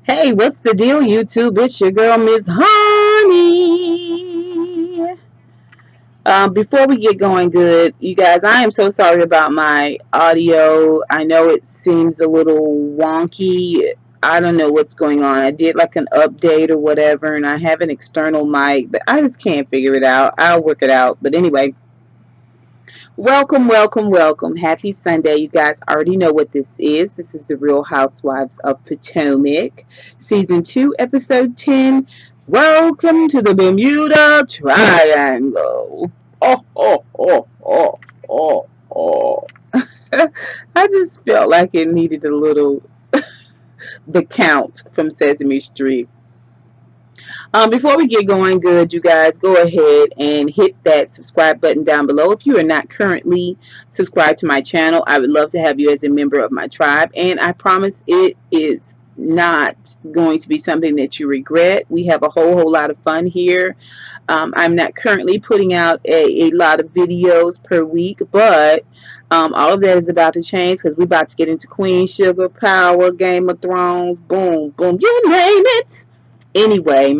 Hey, what's the deal, YouTube? It's your girl, Miss Honey. Before we get going good, you guys, I am so sorry about my audio. I know it seems a little wonky. I don't know what's going on. I did like an update or whatever, and I have an external mic, but I just can't figure it out. I'll work it out. But anyway, welcome, welcome, welcome. Happy Sunday. You guys already know what this is. This is the Real Housewives of Potomac, Season 2, Episode 10. Welcome to the Bermuda Triangle. Oh, oh, oh, oh, oh, oh. I just felt like it needed a little, the Count from Sesame Street. Before we get going good, you guys, go ahead and hit that subscribe button down below. If you are not currently subscribed to my channel, I would love to have you as a member of my tribe. And I promise it is not going to be something that you regret. We have a whole lot of fun here. I'm not currently putting out a lot of videos per week, but all of that is about to change because we're about to get into Queen Sugar, Power, Game of Thrones, boom, boom, you name it. Anyway,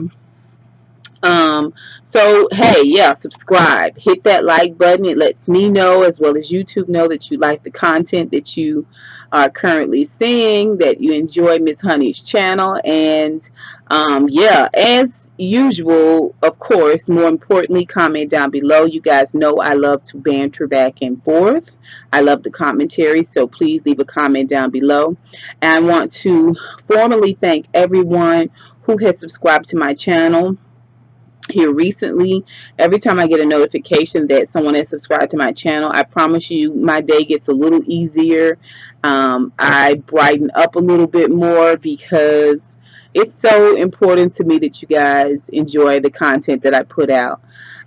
so hey, yeah, subscribe, hit that like button. It lets me know, as well as YouTube know, that you like the content that you are currently seeing, that you enjoy Miss Honey's channel. And yeah, as usual, of course, more importantly, comment down below. You guys know I love to banter back and forth. I love the commentary, so please leave a comment down below. And I want to formally thank everyone who has subscribed to my channel here recently. Every time I get a notification that someone has subscribed to my channel, I promise you my day gets a little easier. I brighten up a little bit more because it's so important to me that you guys enjoy the content that I put out.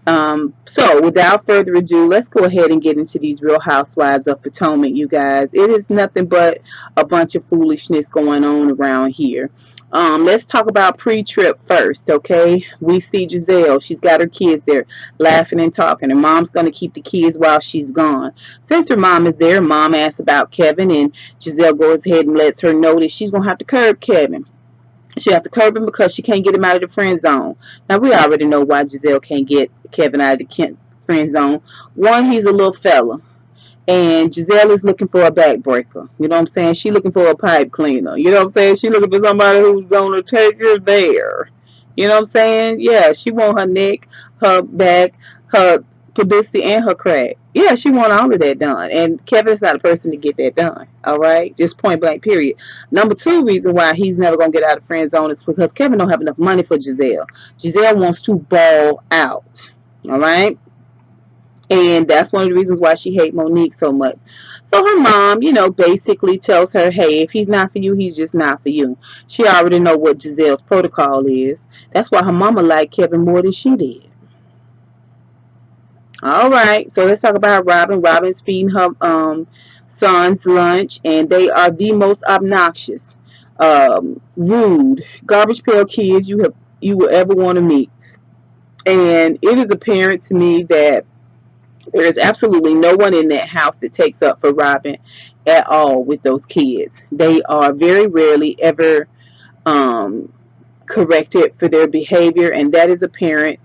So without further ado, let's go ahead and get into these Real Housewives of Potomac, you guys. It is nothing but a bunch of foolishness going on around here. Let's talk about pre-trip first, okay? We see Gizelle. She's got her kids there laughing and talking. Her mom's going to keep the kids while she's gone. Since her mom is there, mom asks about Kevin, and Gizelle goes ahead and lets her know that she's going to have to curb Kevin. She has to curb him because she can't get him out of the friend zone. Now, we already know why Gizelle can't get Kevin out of the friend zone. One, he's a little fella. And Gizelle is looking for a backbreaker. You know what I'm saying? She's looking for a pipe cleaner. You know what I'm saying? She's looking for somebody who's going to take her there. You know what I'm saying? Yeah, she want her neck, her back, her publicity, and her crack. Yeah, she want all of that done. And Kevin's not a person to get that done. All right? Just point blank, period. Number two reason why he's never going to get out of friend zone is because Kevin don't have enough money for Gizelle. Giselle wants to ball out. All right? And that's one of the reasons why she hates Monique so much. So her mom, you know, basically tells her, hey, if he's not for you, he's just not for you. She already know what Giselle's protocol is. That's why her mama liked Kevin more than she did. All right, so let's talk about Robyn. Robyn's feeding her sons lunch, and they are the most obnoxious, rude, garbage pail kids you will ever want to meet. And it is apparent to me that there is absolutely no one in that house that takes up for Robyn at all with those kids. They are very rarely ever corrected for their behavior, and that is apparent.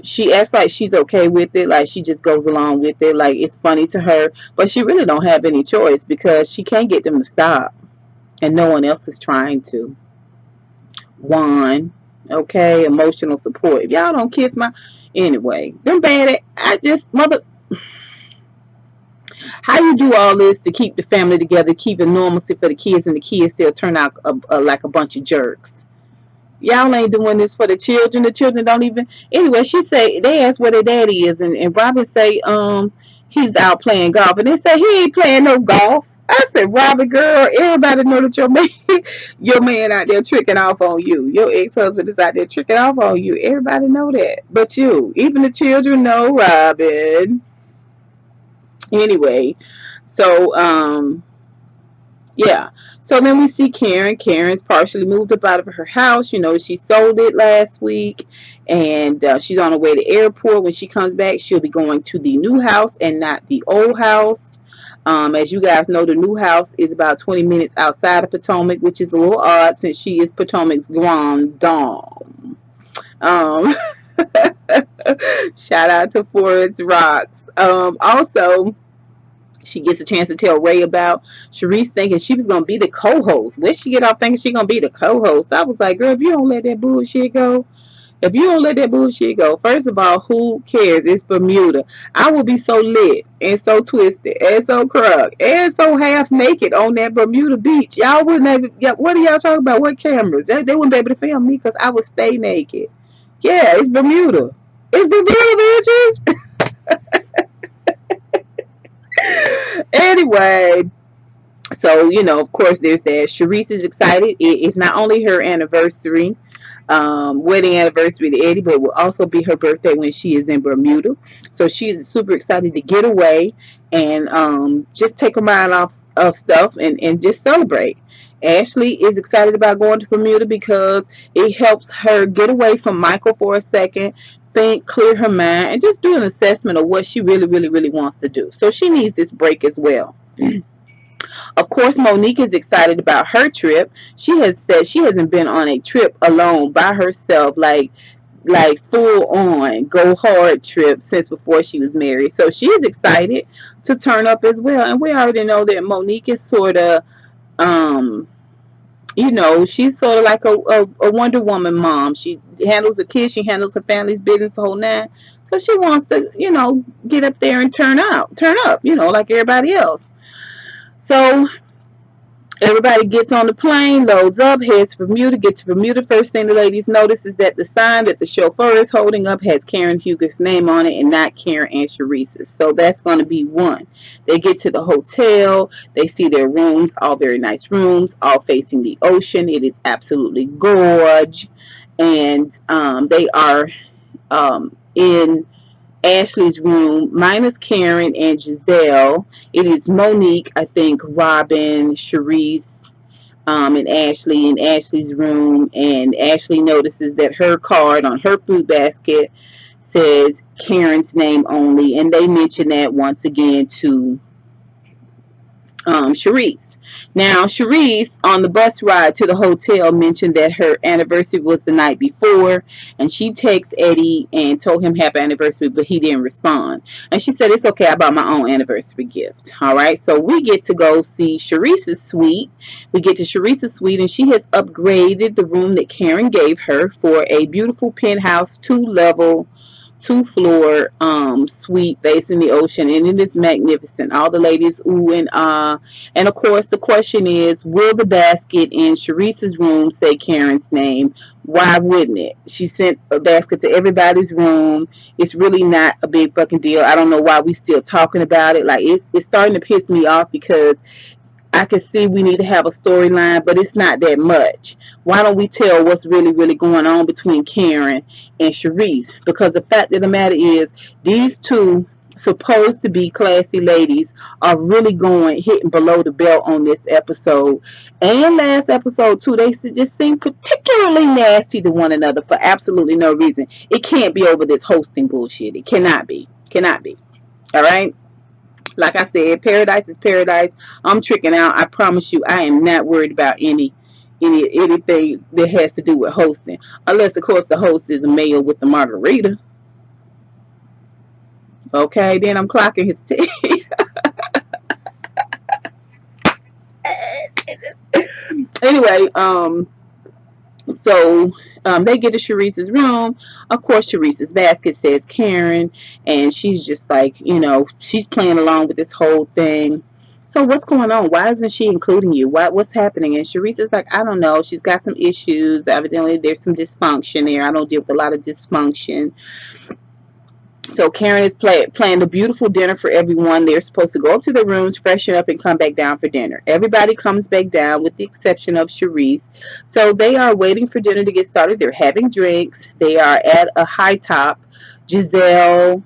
She acts like she's okay with it, like she just goes along with it, like it's funny to her, but she really don't have any choice because she can't get them to stop, and no one else is trying to. Juan, okay, emotional support. If y'all don't kiss my... Anyway, them bad. I just, mother... How you do all this to keep the family together, keep the normalcy for the kids, and the kids still turn out like a bunch of jerks? Y'all ain't doing this for the children. The children don't even... Anyway, she say, they ask where their daddy is, and Robyn say, he's out playing golf. And they say, he ain't playing no golf. I said, Robyn, girl, everybody know that your man out there tricking off on you. Your ex-husband is out there tricking off on you. Everybody know that. But you, even the children know, Robyn. Anyway, so, yeah. So then we see Karen. Karen's partially moved up out of her house. You know, she sold it last week. And she's on her way to the airport. When she comes back, she'll be going to the new house and not the old house. As you guys know, the new house is about 20 minutes outside of Potomac, which is a little odd since she is Potomac's grand dame. Um, Shout out to Forest Rocks. Also, she gets a chance to tell Ray about Sharice thinking she was gonna be the co-host. Where she get off thinking she gonna be the co-host? I was like, girl, if you don't let that bullshit go, first of all, who cares? It's Bermuda. I will be so lit and so twisted and so crunk and so half naked on that Bermuda beach. Y'all wouldn't have. Yeah, what are y'all talking about? What cameras? They wouldn't be able to film me because I would stay naked. Yeah, it's Bermuda. It's Bermuda, bitches. Anyway, so of course, there's that. Sharice is excited. It's not only her anniversary, wedding anniversary to Eddie, but it will also be her birthday when she is in Bermuda. So she's super excited to get away and just take her mind off of stuff and just celebrate. Ashley is excited about going to Bermuda because it helps her get away from Michael for a second, think, clear her mind, and just do an assessment of what she really, really, really wants to do. So she needs this break as well. Of course, Monique is excited about her trip. She has said she hasn't been on a trip alone by herself, like full on go hard trip since before she was married. So she is excited to turn up as well. And we already know that Monique is sort of she's sort of like a Wonder Woman mom. She handles her kids, she handles her family's business, the whole nine. So she wants to, get up there and turn up, like everybody else. So everybody gets on the plane, loads up, heads to Bermuda, get to Bermuda. First thing the ladies notice is that the sign that the chauffeur is holding up has Karen Huger's name on it and not Karen and Sharice's. So that's going to be one. They get to the hotel. They see their rooms, all very nice rooms, all facing the ocean. It is absolutely gorge. And they are in Ashley's room, minus Karen and Gizelle. It is Monique, I think, Robyn, Sharice, and Ashley in Ashley's room. And Ashley notices that her card on her food basket says Karen's name only. And they mention that once again to Sharice. Now, Sharice, on the bus ride to the hotel, mentioned that her anniversary was the night before, and she texted Eddie and told him happy anniversary, but he didn't respond. And she said, it's okay, I bought my own anniversary gift. All right, so we get to go see Sharice's suite. We get to Sharice's suite, and she has upgraded the room that Karen gave her for a beautiful penthouse, two-level, two-floor suite facing the ocean, and it is magnificent. All the ladies ooh and ah. And of course the question is, will the basket in Sharice's room say Karen's name? Why wouldn't it? She sent a basket to everybody's room. It's really not a big fucking deal. I don't know why we still talking about it. Like, it's starting to piss me off because I can see we need to have a storyline, but it's not that much. Why don't we tell what's really, really going on between Karen and Sharice? Because the fact of the matter is, these two supposed to be classy ladies are really hitting below the belt on this episode. And last episode too, they just seem particularly nasty to one another for absolutely no reason. It can't be over this hosting bullshit. It cannot be. Cannot be. All right? Like I said, paradise is paradise. I'm tricking out. I promise you, I am not worried about anything that has to do with hosting. Unless, of course, the host is a male with the margarita. Okay, then I'm clocking his teeth. Anyway, so they get to Sharice's room. Of course, Sharice's basket says Karen, and she's just like, she's playing along with this whole thing. So what's going on? Why isn't she including you? What's happening? And Sharice is like, I don't know. She's got some issues. Evidently, there's some dysfunction there. I don't deal with a lot of dysfunction. So Karen is planning a beautiful dinner for everyone. They're supposed to go up to their rooms, freshen up, and come back down for dinner. Everybody comes back down with the exception of Sharice. So they are waiting for dinner to get started. They're having drinks. They are at a high top. Gizelle,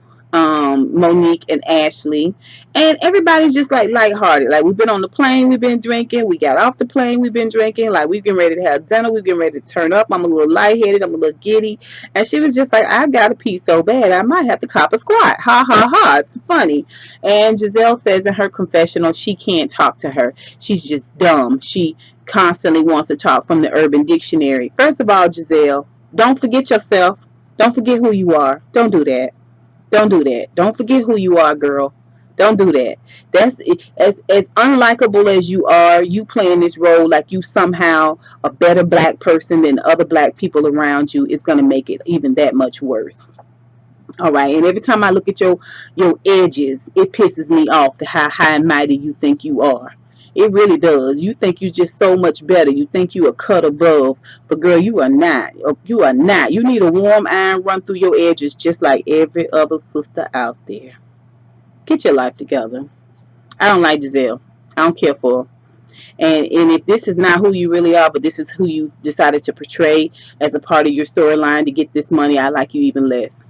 Monique and Ashley, and everybody's just like lighthearted. Like, we've been on the plane, we've been drinking. We got off the plane, we've been drinking. Like, we're getting ready to have dinner, we're getting ready to turn up. I'm a little lightheaded, I'm a little giddy, and she was just like, I got to pee so bad, I might have to cop a squat. Ha ha ha! It's funny. And Gizelle says in her confessional, she can't talk to her. She's just dumb. She constantly wants to talk from the Urban Dictionary. First of all, Gizelle, don't forget yourself. Don't forget who you are. Don't do that. Don't do that. Don't forget who you are, girl. Don't do that. That's as unlikable as you are. You playing this role like you somehow a better black person than other black people around you is gonna make it even that much worse. All right. And every time I look at your edges, it pisses me off the how high and mighty you think you are. It really does. You think you just so much better. You think you a cut above. But girl, you are not. You are not. You need a warm iron run through your edges just like every other sister out there. Get your life together. I don't like Gizelle. I don't care for her. And if this is not who you really are, but this is who you decided to portray as a part of your storyline to get this money, I like you even less.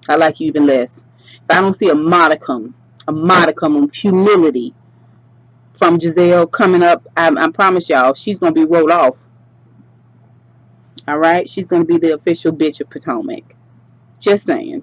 I like you even less. If I don't see a modicum of humility from Gizelle coming up, I promise y'all, she's going to be rolled off. All right? She's going to be the official bitch of Potomac. Just saying.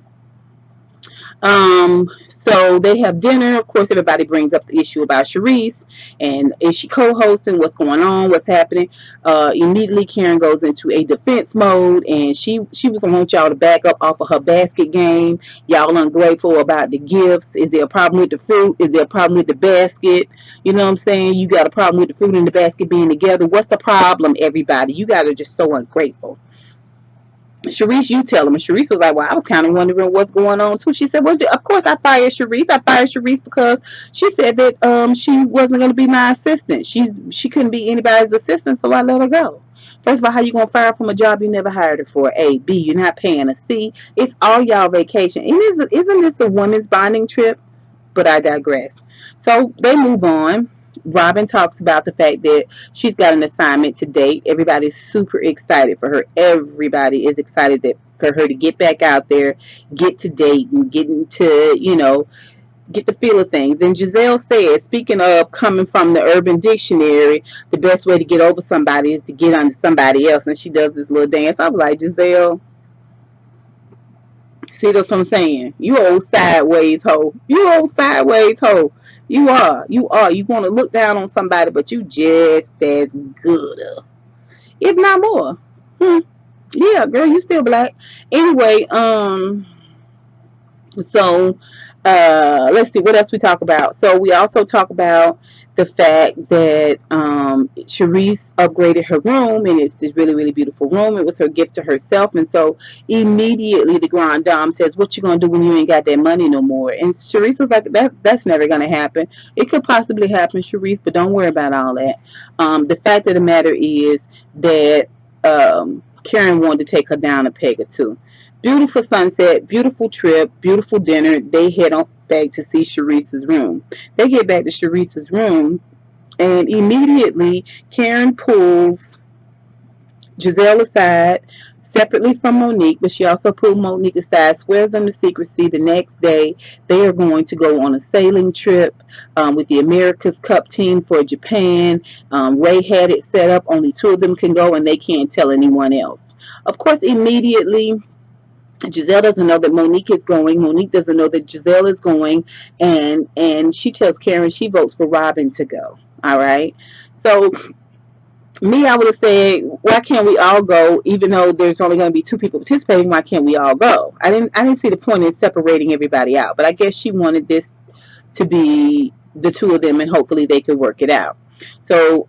So they have dinner. Of course, everybody brings up the issue about Charisse and is she co-hosting? What's going on? What's happening? Immediately, Karen goes into a defense mode, and she was gonna want y'all to back up off of her basket game. Y'all ungrateful about the gifts. Is there a problem with the fruit? Is there a problem with the basket? You know what I'm saying? You got a problem with the fruit and the basket being together. What's the problem, everybody? You guys are just so ungrateful. Charisse, you tell him. And Charisse was like, well, I was kind of wondering what's going on too. She said, well, of course I fired Charisse. I fired Charisse because she said that she wasn't going to be my assistant. She couldn't be anybody's assistant, so I let her go. First of all, how you going to fire from a job you never hired her for? A. B, you're not paying her. C, it's all y'all vacation. And isn't this a women's bonding trip? But I digress. So they move on. Robyn talks about the fact that she's got an assignment to date. Everybody's super excited for her. Everybody is excited for her to get back out there, get to date, and get into, get the feel of things. And Gizelle says, speaking of coming from the Urban Dictionary, the best way to get over somebody is to get under somebody else. And she does this little dance. I'm like, Gizelle, see, that's what I'm saying. You old sideways hoe. You old sideways hoe. You are. You want to look down on somebody, but you just as good, if not more. Yeah, girl, you still black. Anyway, so let's see what else we talk about. So we also talk about the fact that Charisse upgraded her room, and it's this really, really beautiful room. It was her gift to herself. And so immediately the Grand Dame says, what you gonna do when you ain't got that money no more? And Charisse was like, that's never gonna happen. It could possibly happen, Charisse, but don't worry about all that. The fact of the matter is that Karen wanted to take her down a peg or two. Beautiful sunset, beautiful trip, beautiful dinner. They head on back to see Charisse's room. They get back to Charisse's room, and immediately Karen pulls Gizelle aside separately from Monique, but she also pulled Monique aside, swears them to secrecy. The next day, they are going to go on a sailing trip with the America's Cup team for Japan. Ray had it set up. Only two of them can go, and they can't tell anyone else. Of course, immediately, Gizelle doesn't know that Monique is going. Monique doesn't know that Gizelle is going. And she tells Karen she votes for Robyn to go. All right. So me, I would have said, why can't we all go? Even though there's only going to be two people participating, why can't we all go? I didn't see the point in separating everybody out. But I guess she wanted this to be the two of them, and hopefully they could work it out. So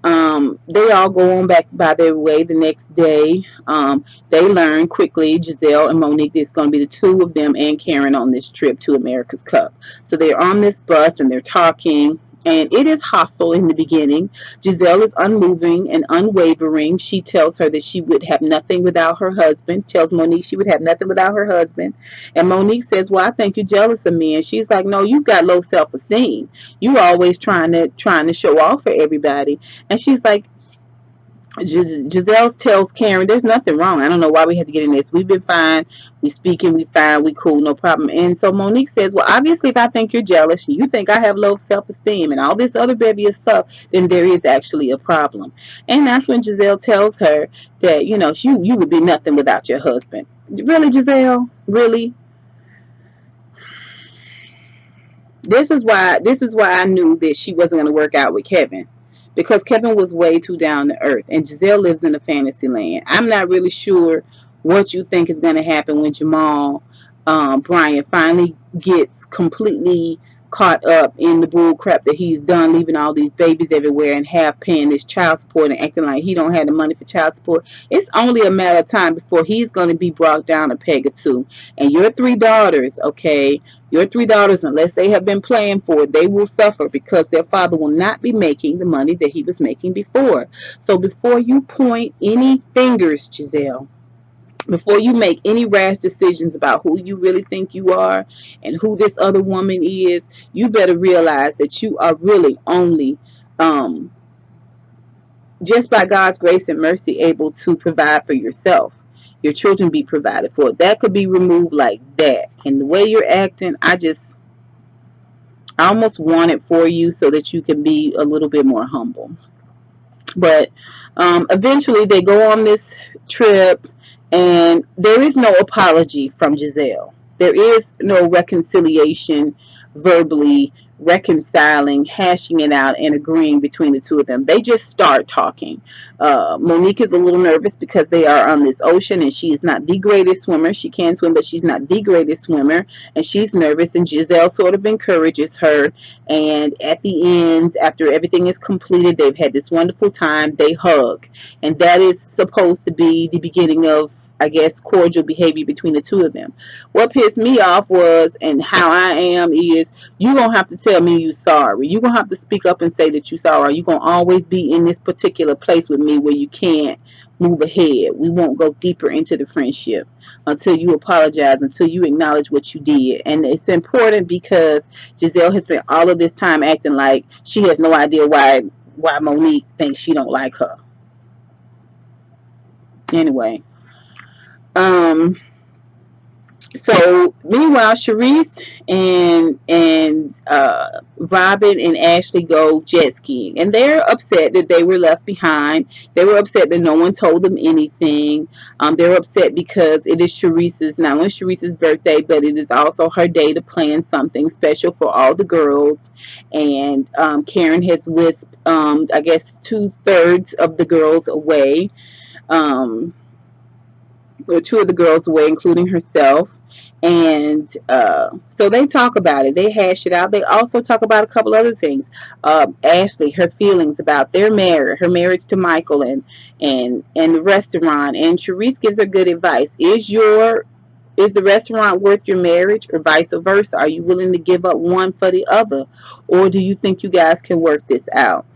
they all go on back by their way the next day. They learn quickly, Gizelle and Monique, it's going to be the two of them and Karen on this trip to America's Cup. So they're on this bus and they're talking. And it is hostile in the beginning. Gizelle is unmoving and unwavering. She tells her that she would have nothing without her husband. Tells Monique she would have nothing without her husband. And Monique says, well, I think you're jealous of me. And she's like, no, you've got low self-esteem. You always trying to show off for everybody. And she's like, Giselle tells Karen, there's nothing wrong. I don't know why we had to get in this. We've been fine. We speaking, we fine, we cool, no problem. And so Monique says, well, obviously if I think you're jealous and you think I have low self-esteem and all this other bevy of stuff, then there is actually a problem. And that's when Giselle tells her that, you know, you would be nothing without your husband. Really, Giselle? Really? This is why I knew that she wasn't going to work out with Kevin, because Kevin was way too down to earth and Giselle lives in a fantasy land. I'm not really sure what you think is going to happen when Jamal Bryant finally gets completely caught up in the bull crap that he's done, leaving all these babies everywhere and half paying this child support and acting like he don't have the money for child support. It's only a matter of time before he's going to be brought down a peg or two. And your three daughters, okay, your three daughters, unless they have been playing for it, they will suffer because their father will not be making the money that he was making before. So before you point any fingers, Giselle, before you make any rash decisions about who you really think you are and who this other woman is, you better realize that you are really only, just by God's grace and mercy, able to provide for yourself. Your children be provided for. That could be removed like that. And the way you're acting, I almost want it for you so that you can be a little bit more humble. But eventually they go on this trip and there is no apology from Giselle. There is no reconciliation, verbally reconciling, hashing it out, and agreeing between the two of them. They just start talking. Monique is a little nervous because they are on this ocean and she is not the greatest swimmer. She can swim, but she's not the greatest swimmer. And she's nervous, and Giselle sort of encourages her. And at the end, after everything is completed, they've had this wonderful time. They hug. And that is supposed to be the beginning of, I guess, cordial behavior between the two of them. What pissed me off was, and how I am, is you going to have to tell me you sorry. You're going to have to speak up and say that you sorry. You're going to always be in this particular place with me where you can't move ahead. We won't go deeper into the friendship until you apologize, until you acknowledge what you did. And it's important because Giselle has spent all of this time acting like she has no idea why Monique thinks she don't like her. Anyway. So meanwhile, Charisse and Robyn and Ashley go jet skiing, and they're upset that they were left behind. They were upset that no one told them anything. They're upset because it is Charisse's, not only Charisse's birthday, but it is also her day to plan something special for all the girls. And Karen has whisked, I guess, 2/3 of the girls away. Or 2 of the girls away, including herself. And so they talk about it. They hash it out. They also talk about a couple other things. Ashley, her feelings about their marriage, her marriage to Michael, and the restaurant. And Charisse gives her good advice. Is the restaurant worth your marriage, or vice versa? Are you willing to give up one for the other, or do you think you guys can work this out?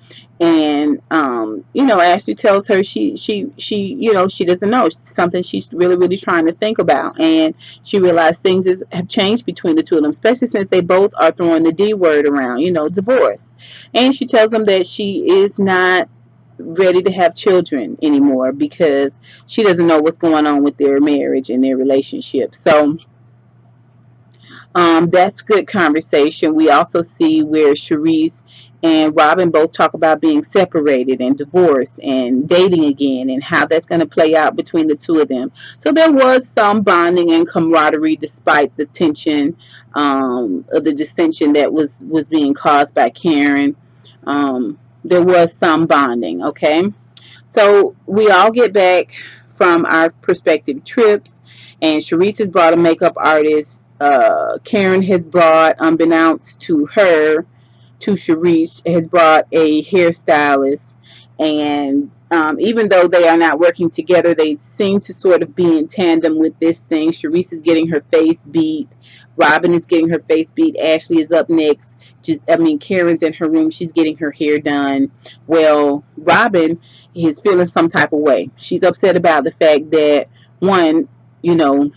And Ashley tells her she doesn't know. It's something she's really, really trying to think about. And she realized things have changed between the two of them, especially since they both are throwing the D word around, divorce. And she tells them that she is not ready to have children anymore because she doesn't know what's going on with their marriage and their relationship. So that's good conversation. We also see where Charisse and Robyn both talk about being separated and divorced and dating again, and how that's going to play out between the two of them. So there was some bonding and camaraderie despite the tension, the dissension that was being caused by Karen. There was some bonding, okay? So we all get back from our prospective trips, and Charisse has brought a makeup artist. Karen has brought, unbeknownst to her, to Charisse, has brought a hairstylist. And even though they are not working together, they seem to sort of be in tandem with this thing. Charisse is getting her face beat. Robyn is getting her face beat. Ashley is up next. Karen's in her room. She's getting her hair done. Well, Robyn is feeling some type of way. She's upset about the fact that, one, her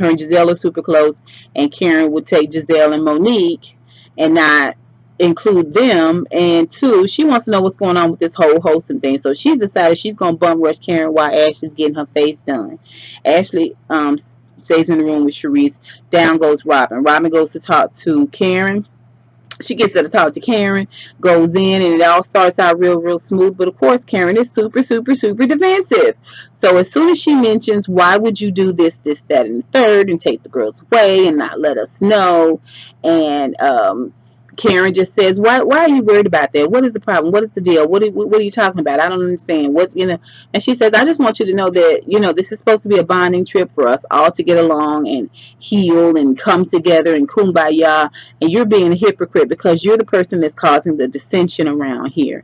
and Gizelle are super close, and Karen would take Gizelle and Monique and not include them, and two, she wants to know what's going on with this whole hosting thing. So she's decided she's gonna bum rush Karen while Ashley's getting her face done. Ashley stays in the room with Sharice. Down goes Robyn. Robyn goes to talk to Karen. She gets there to talk to Karen, goes in, and it all starts out real smooth. But of course, Karen is super defensive. So as soon as she mentions, why would you do this, that, and the third, and take the girls away and not let us know? And Karen just says, why are you worried about that? What is the problem? What is the deal? What are you talking about? I don't understand. What's, and she says, I just want you to know that, this is supposed to be a bonding trip for us all to get along and heal and come together and kumbaya. And you're being a hypocrite because you're the person that's causing the dissension around here.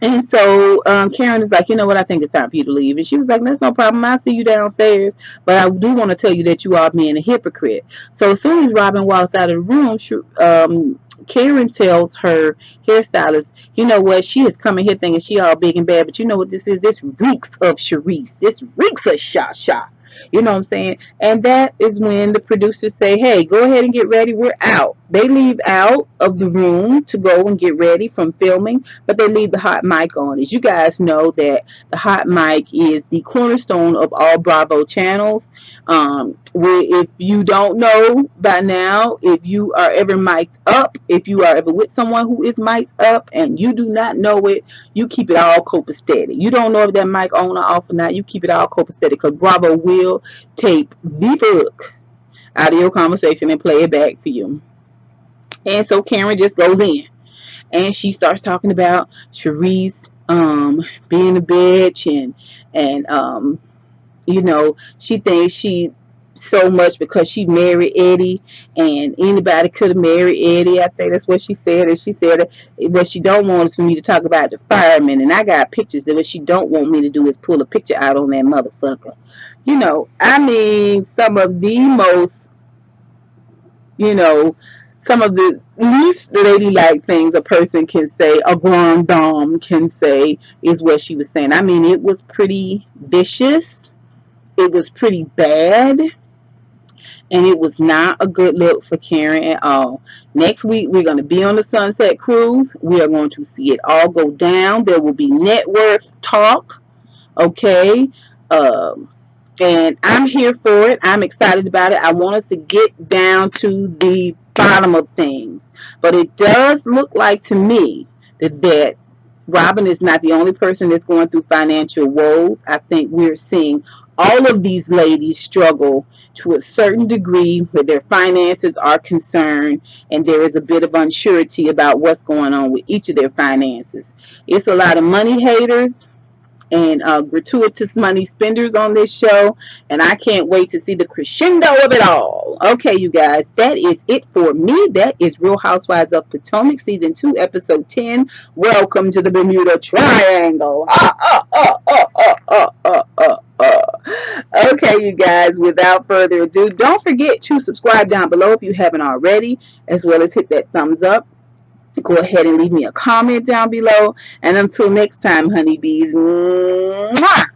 And so Karen is like, you know what, I think it's time for you to leave. And she was like, that's no problem. I'll see you downstairs. But I do want to tell you that you are being a hypocrite. So as soon as Robyn walks out of the room, Karen tells her hairstylist, you know what, she is coming here thinking she all big and bad. But you know what this is? This reeks of Sharice. This reeks of Sha. You know what I'm saying? And that is when the producers say, hey, go ahead and get ready. We're out. They leave out of the room to go and get ready from filming, but they leave the hot mic on. As you guys know, that the hot mic is the cornerstone of all Bravo channels. If you don't know by now, if you are ever mic'd up, if you are ever with someone who is mic'd up and you do not know it, you keep it all copacetic. You don't know if that mic on or off or not, you keep it all copacetic, because Bravo will tape the fuck out of your conversation and play it back for you. And so Karen just goes in and she starts talking about Sharice being a bitch and she thinks she so much because she married Eddie, and anybody could have married Eddie. I think that's what she said. And she said what she don't want is for me to talk about the firemen, and I got pictures. That what she don't want me to do is pull a picture out on that motherfucker. I mean, some of the most, some of the least ladylike things a person can say, a grand dame can say, is what she was saying. I mean, it was pretty vicious. It was pretty bad. And it was not a good look for Karen at all. Next week, we're going to be on the Sunset Cruise. We are going to see it all go down. There will be net worth talk. Okay? And I'm here for it. I'm excited about it. I want us to get down to the bottom of things. But it does look like to me that Robyn is not the only person that's going through financial woes. I think we're seeing all of these ladies struggle to a certain degree where their finances are concerned, and there is a bit of unsurety about what's going on with each of their finances. It's a lot of money haters and gratuitous money spenders on this show, and I can't wait to see the crescendo of it all. Okay, you guys, that is it for me. That is Real Housewives of Potomac, Season 2, Episode 10. Welcome to the Bermuda Triangle. Okay, you guys, without further ado, don't forget to subscribe down below if you haven't already, as well as hit that thumbs up. Go ahead and leave me a comment down below. And until next time, honeybees, mwah!